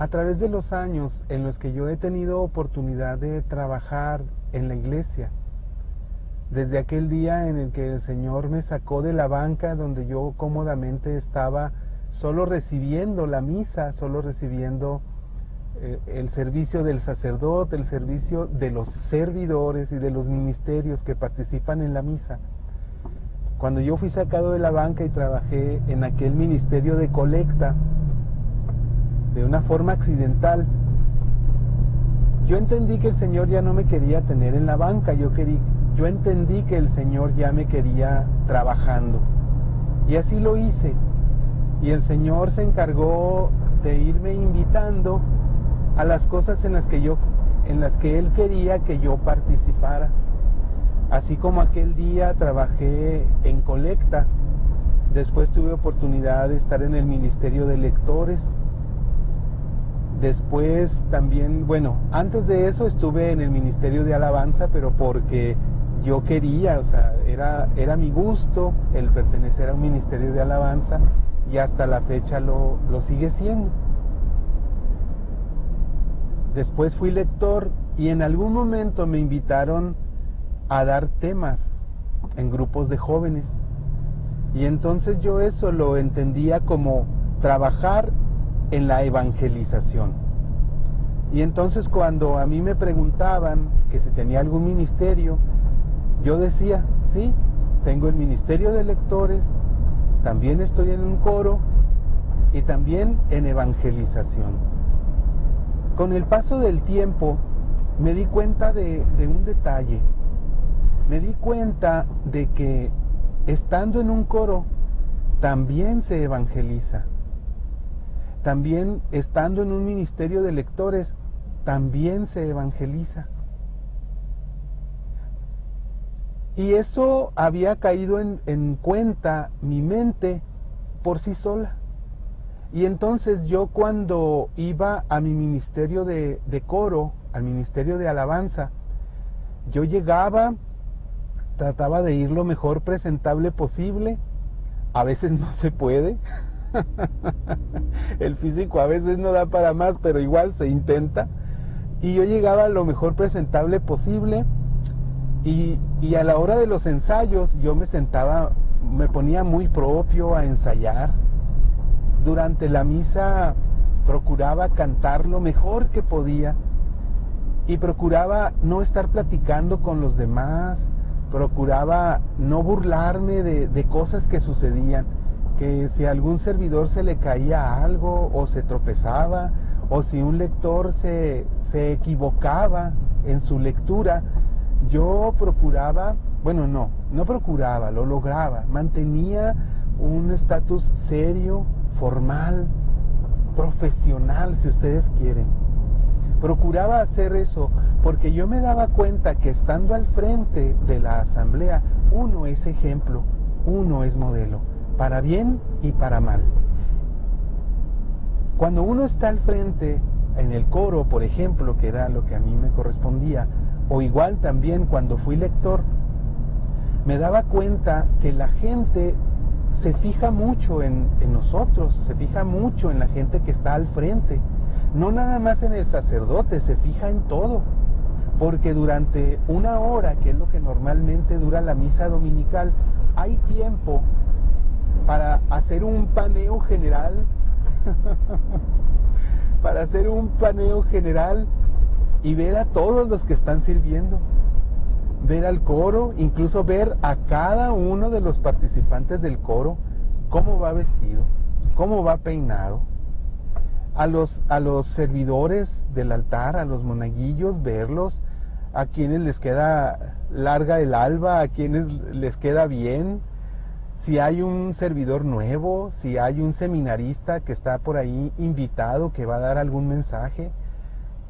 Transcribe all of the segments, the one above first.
A través de los años en los que yo he tenido oportunidad de trabajar en la iglesia, desde aquel día en el que el Señor me sacó de la banca donde yo cómodamente estaba solo recibiendo la misa, solo recibiendo el servicio del sacerdote, el servicio de los servidores y de los ministerios que participan en la misa. Cuando yo fui sacado de la banca y trabajé en aquel ministerio de colecta, de una forma accidental, yo entendí que el Señor ya no me quería tener en la banca, yo entendí que el Señor ya me quería trabajando. Y así lo hice. Y el Señor se encargó de irme invitando a las cosas en las que Él quería que yo participara. Así como aquel día trabajé en colecta, después tuve oportunidad de estar en el ministerio de lectores. Después también, antes de eso estuve en el ministerio de alabanza, pero porque yo quería, era mi gusto el pertenecer a un ministerio de alabanza y hasta la fecha lo sigue siendo. Después fui lector y en algún momento me invitaron a dar temas en grupos de jóvenes. Y entonces yo eso lo entendía como trabajar en la evangelización. Y entonces cuando a mí me preguntaban que si tenía algún ministerio, yo decía, sí, tengo el ministerio de lectores, también estoy en un coro y también en evangelización. Con el paso del tiempo me di cuenta de un detalle. Me di cuenta de que estando en un coro también se evangeliza. También estando en un ministerio de lectores también se evangeliza. Y eso había caído en cuenta mi mente por sí sola. Y entonces yo cuando iba a mi ministerio de coro, al ministerio de alabanza, yo llegaba, trataba de ir lo mejor presentable posible. A veces no se puede. El físico a veces no da para más, pero igual se intenta. Y yo llegaba lo mejor presentable posible. Y a la hora de los ensayos yo me ponía muy propio a ensayar. Durante la misa procuraba cantar lo mejor que podía y procuraba no estar platicando con los demás, procuraba no burlarme de cosas que sucedían, que si a algún servidor se le caía algo o se tropezaba, o si un lector se equivocaba en su lectura, yo procuraba, no procuraba, lo lograba, mantenía un estatus serio, formal, profesional, si ustedes quieren. Procuraba hacer eso porque yo me daba cuenta que estando al frente de la asamblea, uno es ejemplo, uno es modelo, para bien y para mal. Cuando uno está al frente, en el coro, por ejemplo, que era lo que a mí me correspondía, o igual también cuando fui lector, me daba cuenta que la gente se fija mucho en nosotros, se fija mucho en la gente que está al frente, no nada más en el sacerdote, se fija en todo, porque durante una hora, que es lo que normalmente dura la misa dominical, hay tiempo para hacer un paneo general, para hacer un paneo general y ver a todos los que están sirviendo, ver al coro, incluso ver a cada uno de los participantes del coro, cómo va vestido, cómo va peinado, a los servidores del altar, a los monaguillos, verlos, a quienes les queda larga el alba, a quienes les queda bien, si hay un servidor nuevo, si hay un seminarista que está por ahí invitado, que va a dar algún mensaje,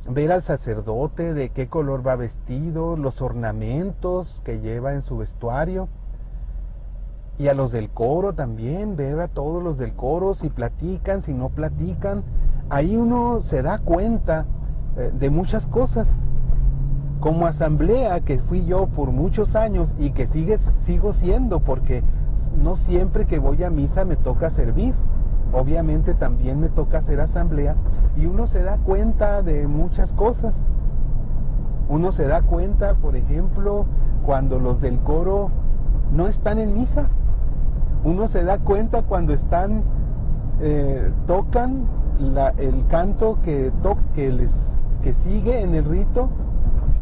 ver al sacerdote de qué color va vestido, los ornamentos que lleva en su vestuario, y a los del coro también, ver a todos los del coro, si platican, si no platican. Ahí uno se da cuenta de muchas cosas. Como asamblea, que fui yo por muchos años y que sigo siendo, porque no siempre que voy a misa me toca servir, obviamente también me toca hacer asamblea. y uno se da cuenta de muchas cosas. Uno se da cuenta, por ejemplo, cuando los del coro no están en misa. Uno se da cuenta cuando tocan el canto que sigue en el rito,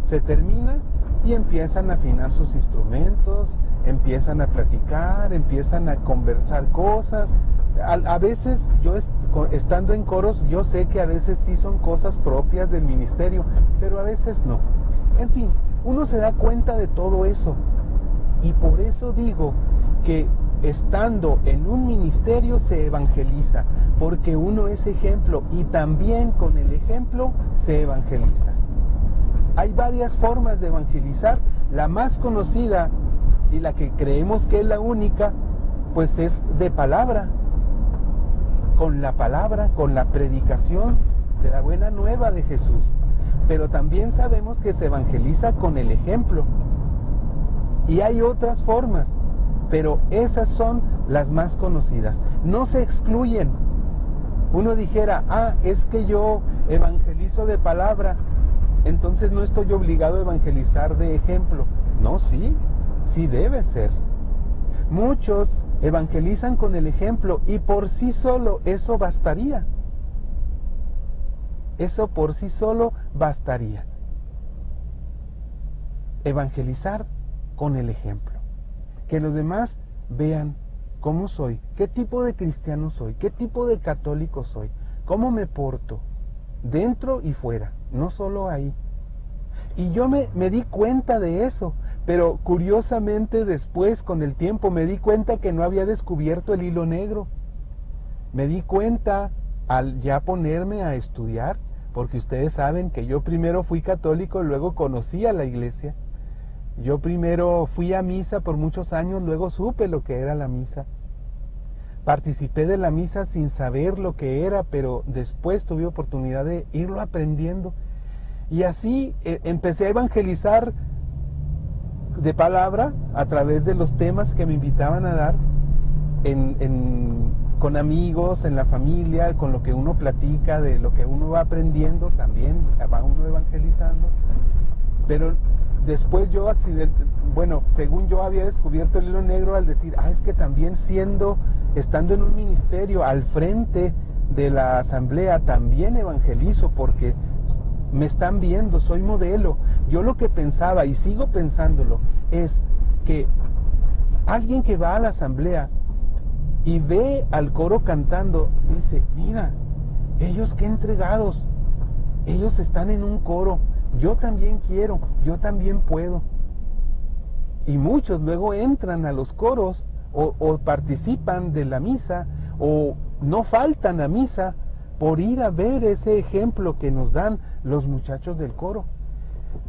se termina y empiezan a afinar sus instrumentos, empiezan a platicar, empiezan a conversar cosas. A veces yo estando en coros, yo sé que a veces sí son cosas propias del ministerio, pero a veces no. En fin, uno se da cuenta de todo eso, y por eso digo que estando en un ministerio se evangeliza, porque uno es ejemplo y también con el ejemplo se evangeliza. Hay varias formas de evangelizar. La más conocida y la que creemos que es la única, pues es de palabra, con la predicación de la buena nueva de Jesús. Pero también sabemos que se evangeliza con el ejemplo. Y hay otras formas, pero esas son las más conocidas. No se excluyen. Uno dijera, es que yo evangelizo de palabra, entonces no estoy obligado a evangelizar de ejemplo. No, sí debe ser. Muchos evangelizan con el ejemplo y por sí solo eso bastaría. Eso por sí solo bastaría. Evangelizar con el ejemplo. Que los demás vean cómo soy, qué tipo de cristiano soy, qué tipo de católico soy, cómo me porto, dentro y fuera, no solo ahí. Y yo me di cuenta de eso, pero curiosamente después, con el tiempo, me di cuenta que no había descubierto el hilo negro. Me di cuenta al ya ponerme a estudiar, porque ustedes saben que yo primero fui católico, luego conocí a la iglesia. Yo primero fui a misa por muchos años, luego supe lo que era la misa. Participé de la misa sin saber lo que era, pero después tuve oportunidad de irlo aprendiendo. Y así empecé a evangelizar de palabra a través de los temas que me invitaban a dar con amigos, en la familia, con lo que uno platica, de lo que uno va aprendiendo, también va uno evangelizando. Pero después según yo había descubierto el hilo negro al decir, es que también estando en un ministerio al frente de la asamblea, también evangelizo, porque me están viendo, soy modelo. Yo lo que pensaba, y sigo pensándolo, es que alguien que va a la asamblea y ve al coro cantando, dice, mira, ellos qué entregados, ellos están en un coro, yo también quiero, yo también puedo. Y muchos luego entran a los coros o participan de la misa o no faltan a misa por ir a ver ese ejemplo que nos dan los muchachos del coro.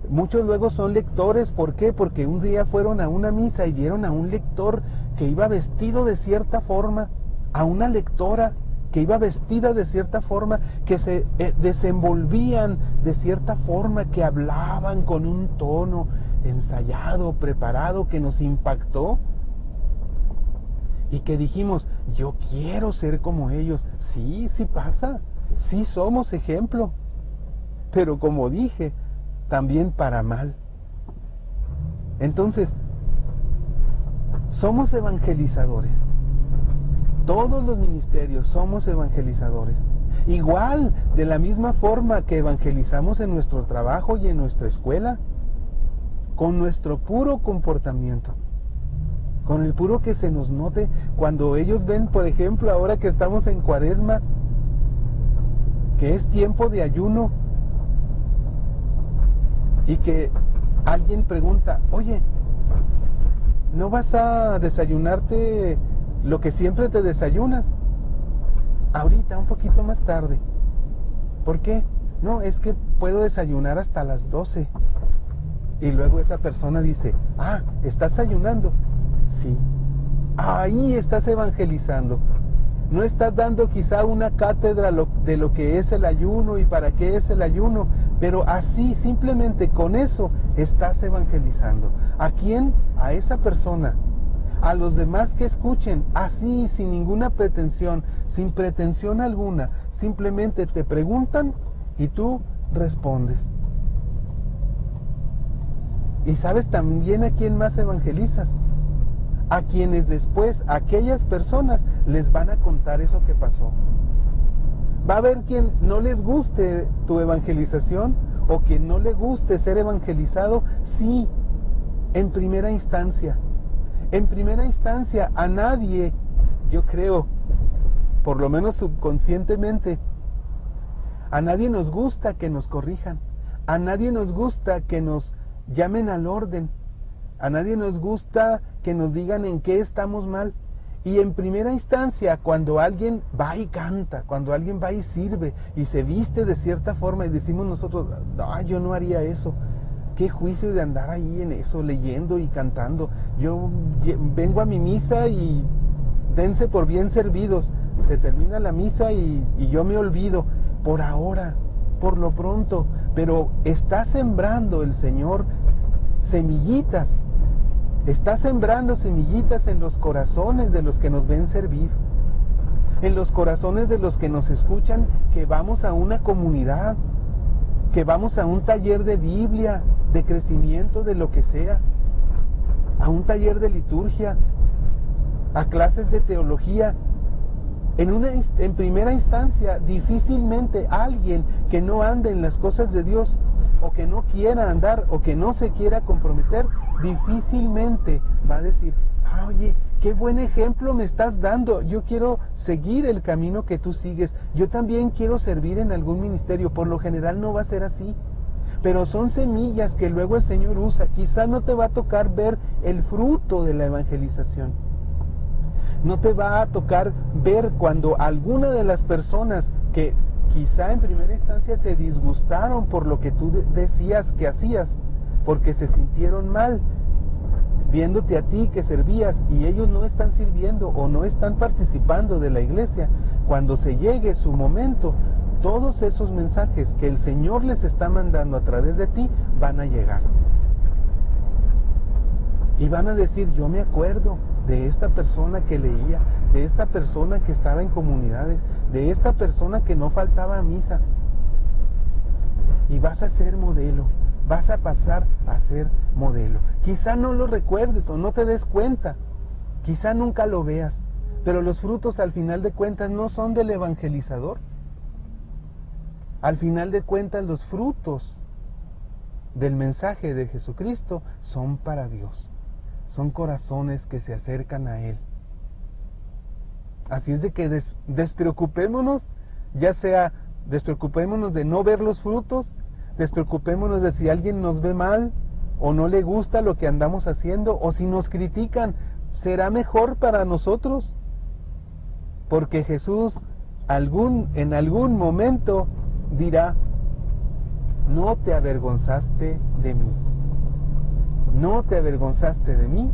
Muchos luego son lectores. ¿Por qué? Porque un día fueron a una misa y vieron a un lector que iba vestido de cierta forma, a una lectora que iba vestida de cierta forma, que se desenvolvían de cierta forma, que hablaban con un tono ensayado, preparado, que nos impactó. Y que dijimos, yo quiero ser como ellos. Sí pasa, sí somos ejemplo. Pero como dije, también para mal. Entonces, somos evangelizadores. Todos los ministerios somos evangelizadores. Igual, de la misma forma que evangelizamos en nuestro trabajo y en nuestra escuela, con nuestro puro comportamiento, con el puro que se nos note. Cuando ellos ven, por ejemplo, ahora que estamos en Cuaresma, que es tiempo de ayuno, y que alguien pregunta, oye, ¿no vas a desayunarte lo que siempre te desayunas? Ahorita, un poquito más tarde. ¿Por qué? No, es que puedo desayunar hasta las 12. Y luego esa persona dice, ¿estás ayunando? Sí. Ahí estás evangelizando. No estás dando quizá una cátedra de lo que es el ayuno y para qué es el ayuno, pero así, simplemente con eso, estás evangelizando. ¿A quién? A esa persona. A los demás que escuchen, así, sin ninguna pretensión, sin pretensión alguna, simplemente te preguntan y tú respondes. Y sabes también a quién más evangelizas, a quienes después aquellas personas les van a contar eso que pasó. Va a haber quien no les guste tu evangelización o quien no le guste ser evangelizado, sí, en primera instancia. En primera instancia a nadie, yo creo, por lo menos subconscientemente, a nadie nos gusta que nos corrijan, a nadie nos gusta que nos llamen al orden, a nadie nos gusta que nos digan en qué estamos mal. Y en primera instancia, cuando alguien va y canta, cuando alguien va y sirve y se viste de cierta forma y decimos nosotros, no, yo no haría eso. Qué juicio de andar ahí en eso, leyendo y cantando. Yo vengo a mi misa y dense por bien servidos. Se termina la misa y yo me olvido. Por ahora, por lo pronto. Pero está sembrando el Señor semillitas. Está sembrando semillitas en los corazones de los que nos ven servir, en los corazones de los que nos escuchan, que vamos a una comunidad, que vamos a un taller de Biblia, de crecimiento, de lo que sea, a un taller de liturgia, a clases de teología. En primera instancia, difícilmente alguien que no ande en las cosas de Dios, o que no quiera andar, o que no se quiera comprometer, difícilmente va a decir, oye, qué buen ejemplo me estás dando, yo quiero seguir el camino que tú sigues, yo también quiero servir en algún ministerio. Por lo general no va a ser así, pero son semillas que luego el Señor usa. Quizá no te va a tocar ver el fruto de la evangelización, no te va a tocar ver cuando alguna de las personas que quizá en primera instancia se disgustaron por lo que tú decías que hacías, porque se sintieron mal viéndote a ti que servías y ellos no están sirviendo o no están participando de la iglesia. Cuando se llegue su momento, todos esos mensajes que el Señor les está mandando a través de ti van a llegar. Y van a decir, yo me acuerdo de esta persona que leía, de esta persona que estaba en comunidades, de esta persona que no faltaba a misa. Y vas a ser modelo, vas a pasar a ser modelo. Quizá no lo recuerdes o no te des cuenta, quizá nunca lo veas, pero los frutos al final de cuentas no son del evangelizador. Al final de cuentas los frutos del mensaje de Jesucristo son para Dios. Son corazones que se acercan a Él. Así es de que despreocupémonos, ya sea despreocupémonos de no ver los frutos, despreocupémonos de si alguien nos ve mal o no le gusta lo que andamos haciendo, o si nos critican, será mejor para nosotros, porque Jesús en algún momento dirá, no te avergonzaste de mí. No te avergonzaste de mí,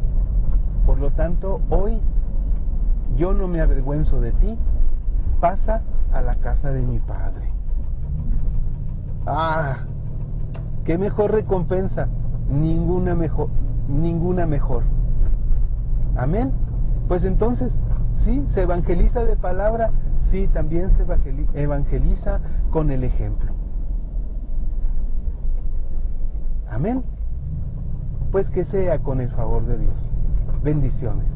por lo tanto hoy yo no me avergüenzo de ti, pasa a la casa de mi Padre. ¡Qué mejor recompensa! Ninguna mejor. Amén. Pues entonces, sí, se evangeliza de palabra, sí, también se evangeliza con el ejemplo. Amén. Pues que sea con el favor de Dios. Bendiciones.